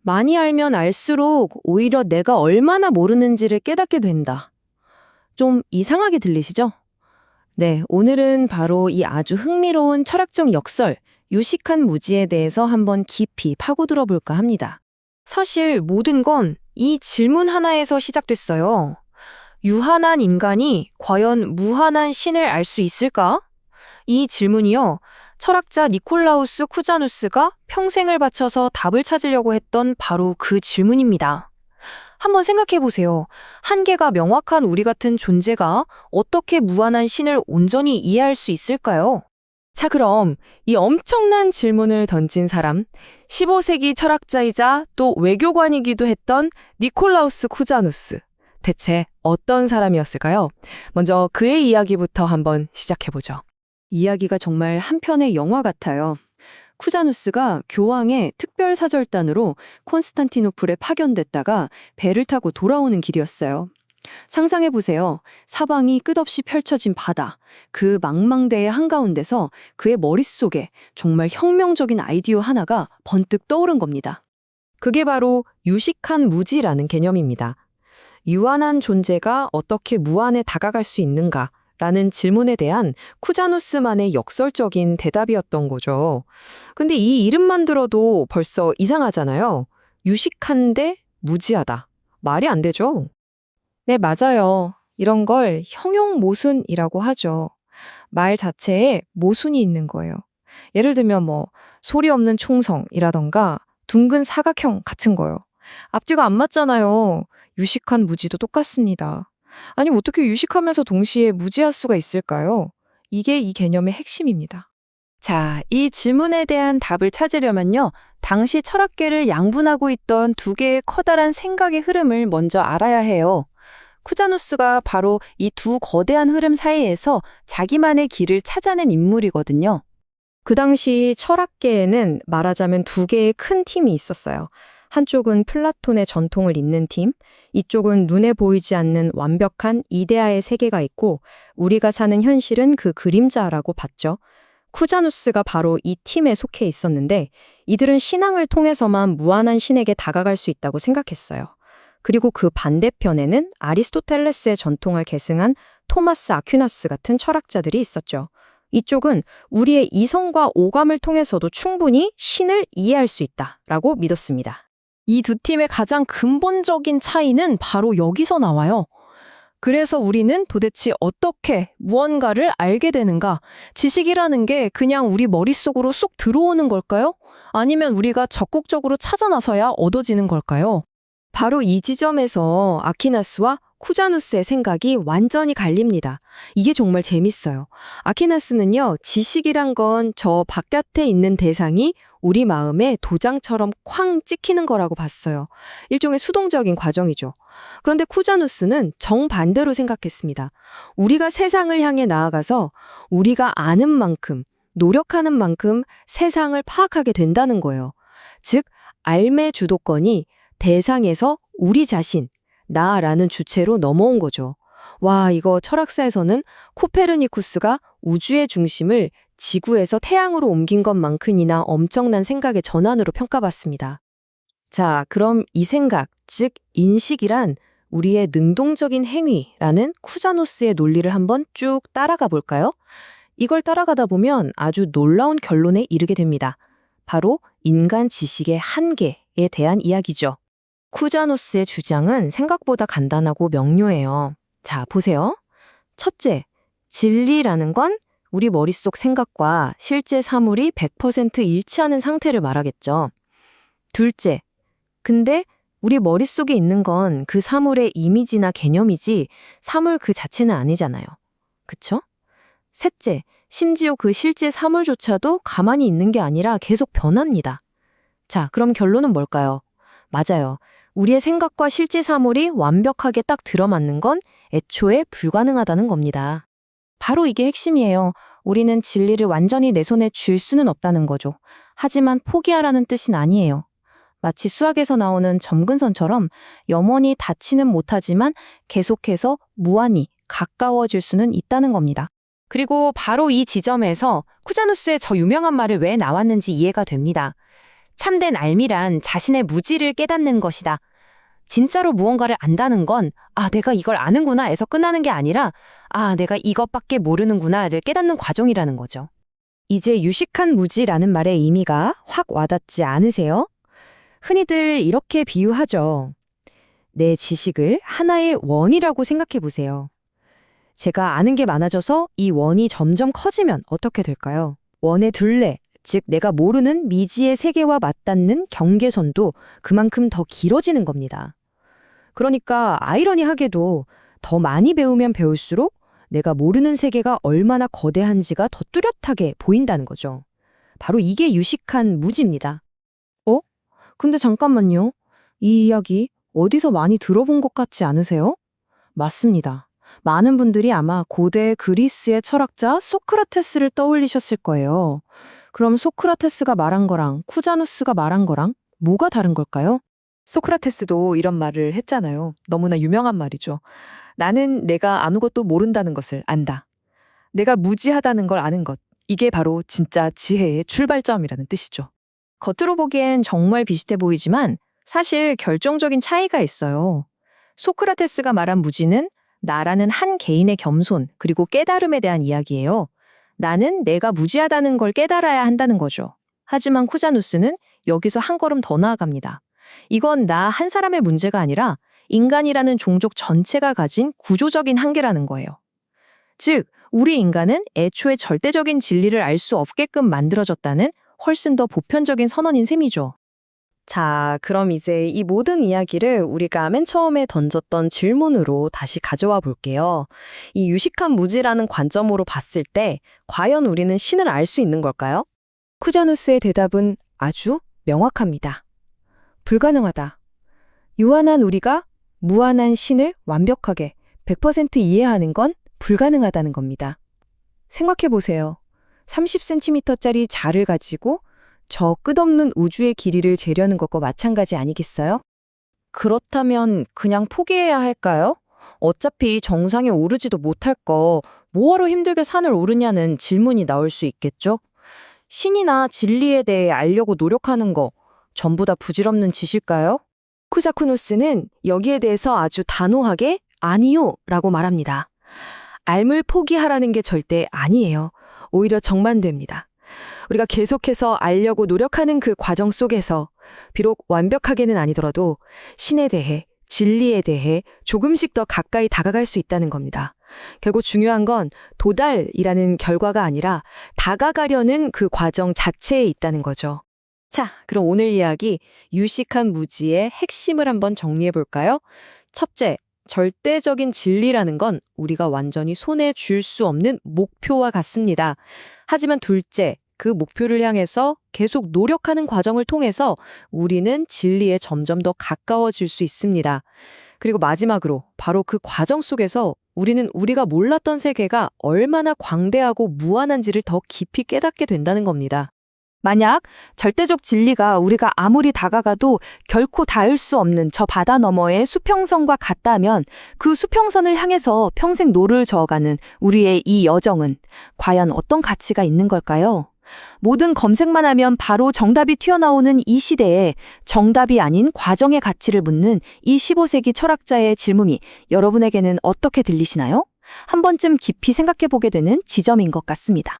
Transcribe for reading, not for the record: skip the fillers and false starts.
많이 알면 알수록 오히려 내가 얼마나 모르는지를 깨닫게 된다. 좀 이상하게 들리시죠? 네, 오늘은 바로 이 아주 흥미로운 철학적 역설, 유식한 무지에 대해서 한번 깊이 파고들어 볼까 합니다. 사실 모든 건 이 질문 하나에서 시작됐어요. 유한한 인간이 과연 무한한 신을 알 수 있을까? 이 질문이요. 철학자 니콜라우스 쿠자누스가 평생을 바쳐서 답을 찾으려고 했던 바로 그 질문입니다. 한번 생각해 보세요. 한계가 명확한 우리 같은 존재가 어떻게 무한한 신을 온전히 이해할 수 있을까요? 자, 그럼 이 엄청난 질문을 던진 사람, 15세기 철학자이자 또 외교관이기도 했던 니콜라우스 쿠자누스. 대체 어떤 사람이었을까요? 먼저 그의 이야기부터 한번 시작해보죠. 이야기가 정말 한 편의 영화 같아요. 쿠자누스가 교황의 특별사절단으로 콘스탄티노플에 파견됐다가 배를 타고 돌아오는 길이었어요. 상상해보세요. 사방이 끝없이 펼쳐진 바다, 그 망망대해 한가운데서 그의 머릿속에 정말 혁명적인 아이디어 하나가 번뜩 떠오른 겁니다. 그게 바로 유식한 무지라는 개념입니다. 유한한 존재가 어떻게 무한에 다가갈 수 있는가? 라는 질문에 대한 쿠자누스만의 역설적인 대답이었던 거죠. 근데 이 이름만 들어도 벌써 이상하잖아요. 유식한데 무지하다. 말이 안 되죠? 네, 맞아요. 이런 걸 형용모순이라고 하죠. 말 자체에 모순이 있는 거예요. 예를 들면 소리 없는 총성이라던가 둥근 사각형 같은 거요. 앞뒤가 안 맞잖아요. 유식한 무지도 똑같습니다. 아니, 어떻게 유식하면서 동시에 무지할 수가 있을까요? 이게 이 개념의 핵심입니다. 자, 이 질문에 대한 답을 찾으려면요. 당시 철학계를 양분하고 있던 두 개의 커다란 생각의 흐름을 먼저 알아야 해요. 쿠자누스가 바로 이 두 거대한 흐름 사이에서 자기만의 길을 찾아낸 인물이거든요. 그 당시 철학계에는 말하자면 두 개의 큰 팀이 있었어요. 한쪽은 플라톤의 전통을 잇는 팀, 이쪽은 눈에 보이지 않는 완벽한 이데아의 세계가 있고 우리가 사는 현실은 그 그림자라고 봤죠. 쿠자누스가 바로 이 팀에 속해 있었는데 이들은 신앙을 통해서만 무한한 신에게 다가갈 수 있다고 생각했어요. 그리고 그 반대편에는 아리스토텔레스의 전통을 계승한 토마스 아퀴나스 같은 철학자들이 있었죠. 이쪽은 우리의 이성과 오감을 통해서도 충분히 신을 이해할 수 있다라고 믿었습니다. 이 두 팀의 가장 근본적인 차이는 바로 여기서 나와요. 그래서 우리는 도대체 어떻게 무언가를 알게 되는가? 지식이라는 게 그냥 우리 머릿속으로 쏙 들어오는 걸까요? 아니면 우리가 적극적으로 찾아 나서야 얻어지는 걸까요? 바로 이 지점에서 아퀴나스와 쿠자누스의 생각이 완전히 갈립니다. 이게 정말 재밌어요. 아퀴나스는요, 지식이란 건 저 바깥에 있는 대상이 우리 마음에 도장처럼 쾅 찍히는 거라고 봤어요. 일종의 수동적인 과정이죠. 그런데 쿠자누스는 정반대로 생각했습니다. 우리가 세상을 향해 나아가서 우리가 아는 만큼, 노력하는 만큼 세상을 파악하게 된다는 거예요. 즉, 삶의 주도권이 대상에서 우리 자신, 나라는 주체로 넘어온 거죠. 와, 이거 철학사에서는 코페르니쿠스가 우주의 중심을 지구에서 태양으로 옮긴 것만큼이나 엄청난 생각의 전환으로 평가받습니다. 자, 그럼 이 생각, 즉 인식이란 우리의 능동적인 행위라는 쿠자노스의 논리를 한번 쭉 따라가 볼까요? 이걸 따라가다 보면 아주 놀라운 결론에 이르게 됩니다. 바로 인간 지식의 한계에 대한 이야기죠. 쿠자노스의 주장은 생각보다 간단하고 명료해요. 자, 보세요. 첫째, 진리라는 건 우리 머릿속 생각과 실제 사물이 100% 일치하는 상태를 말하겠죠. 둘째, 근데 우리 머릿속에 있는 건 그 사물의 이미지나 개념이지 사물 그 자체는 아니잖아요. 그쵸? 셋째, 심지어 그 실제 사물조차도 가만히 있는 게 아니라 계속 변합니다. 자, 그럼 결론은 뭘까요? 맞아요. 우리의 생각과 실제 사물이 완벽하게 딱 들어맞는 건 애초에 불가능하다는 겁니다. 바로 이게 핵심이에요. 우리는 진리를 완전히 내 손에 쥘 수는 없다는 거죠. 하지만 포기하라는 뜻은 아니에요. 마치 수학에서 나오는 점근선처럼 영원히 닿지는 못하지만 계속해서 무한히 가까워질 수는 있다는 겁니다. 그리고 바로 이 지점에서 쿠자누스의 저 유명한 말을 왜 나왔는지 이해가 됩니다. 참된 알미란 자신의 무지를 깨닫는 것이다. 진짜로 무언가를 안다는 건 내가 이걸 아는구나에서 끝나는 게 아니라 내가 이것밖에 모르는구나를 깨닫는 과정이라는 거죠. 이제 유식한 무지라는 말의 의미가 확 와닿지 않으세요? 흔히들 이렇게 비유하죠. 내 지식을 하나의 원이라고 생각해 보세요. 제가 아는 게 많아져서 이 원이 점점 커지면 어떻게 될까요? 원의 둘레, 즉 내가 모르는 미지의 세계와 맞닿는 경계선도 그만큼 더 길어지는 겁니다. 그러니까 아이러니하게도 더 많이 배우면 배울수록 내가 모르는 세계가 얼마나 거대한지가 더 뚜렷하게 보인다는 거죠. 바로 이게 유식한 무지입니다. 근데 잠깐만요. 이 이야기 어디서 많이 들어본 것 같지 않으세요? 맞습니다. 많은 분들이 아마 고대 그리스의 철학자 소크라테스를 떠올리셨을 거예요. 그럼 소크라테스가 말한 거랑 쿠자누스가 말한 거랑 뭐가 다른 걸까요? 소크라테스도 이런 말을 했잖아요. 너무나 유명한 말이죠. 나는 내가 아무것도 모른다는 것을 안다. 내가 무지하다는 걸 아는 것. 이게 바로 진짜 지혜의 출발점이라는 뜻이죠. 겉으로 보기엔 정말 비슷해 보이지만 사실 결정적인 차이가 있어요. 소크라테스가 말한 무지는 나라는 한 개인의 겸손 그리고 깨달음에 대한 이야기예요. 나는 내가 무지하다는 걸 깨달아야 한다는 거죠. 하지만 쿠자누스는 여기서 한 걸음 더 나아갑니다. 이건 나 한 사람의 문제가 아니라 인간이라는 종족 전체가 가진 구조적인 한계라는 거예요. 즉, 우리 인간은 애초에 절대적인 진리를 알 수 없게끔 만들어졌다는 훨씬 더 보편적인 선언인 셈이죠. 자, 그럼 이제 이 모든 이야기를 우리가 맨 처음에 던졌던 질문으로 다시 가져와 볼게요. 이 유식한 무지라는 관점으로 봤을 때 과연 우리는 신을 알 수 있는 걸까요? 쿠자누스의 대답은 아주 명확합니다. 불가능하다. 유한한 우리가 무한한 신을 완벽하게 100% 이해하는 건 불가능하다는 겁니다. 생각해 보세요. 30cm짜리 자를 가지고 저 끝없는 우주의 길이를 재려는 것과 마찬가지 아니겠어요? 그렇다면 그냥 포기해야 할까요? 어차피 정상에 오르지도 못할 거 뭐하러 힘들게 산을 오르냐는 질문이 나올 수 있겠죠? 신이나 진리에 대해 알려고 노력하는 거 전부 다 부질없는 짓일까요? 쿠자쿠노스는 여기에 대해서 아주 단호하게 아니요 라고 말합니다. 알물 포기하라는 게 절대 아니에요. 오히려 정반대입니다. 우리가 계속해서 알려고 노력하는 그 과정 속에서 비록 완벽하게는 아니더라도 신에 대해, 진리에 대해 조금씩 더 가까이 다가갈 수 있다는 겁니다. 결국 중요한 건 도달이라는 결과가 아니라 다가가려는 그 과정 자체에 있다는 거죠. 자, 그럼 오늘 이야기 유식한 무지의 핵심을 한번 정리해 볼까요? 첫째, 절대적인 진리라는 건 우리가 완전히 손에 쥘 수 없는 목표와 같습니다. 하지만 둘째, 그 목표를 향해서 계속 노력하는 과정을 통해서 우리는 진리에 점점 더 가까워질 수 있습니다. 그리고 마지막으로 바로 그 과정 속에서 우리는 우리가 몰랐던 세계가 얼마나 광대하고 무한한지를 더 깊이 깨닫게 된다는 겁니다. 만약 절대적 진리가 우리가 아무리 다가가도 결코 닿을 수 없는 저 바다 너머의 수평선과 같다면 그 수평선을 향해서 평생 노를 저어가는 우리의 이 여정은 과연 어떤 가치가 있는 걸까요? 모든 검색만 하면 바로 정답이 튀어나오는 이 시대에 정답이 아닌 과정의 가치를 묻는 이 15세기 철학자의 질문이 여러분에게는 어떻게 들리시나요? 한 번쯤 깊이 생각해 보게 되는 지점인 것 같습니다.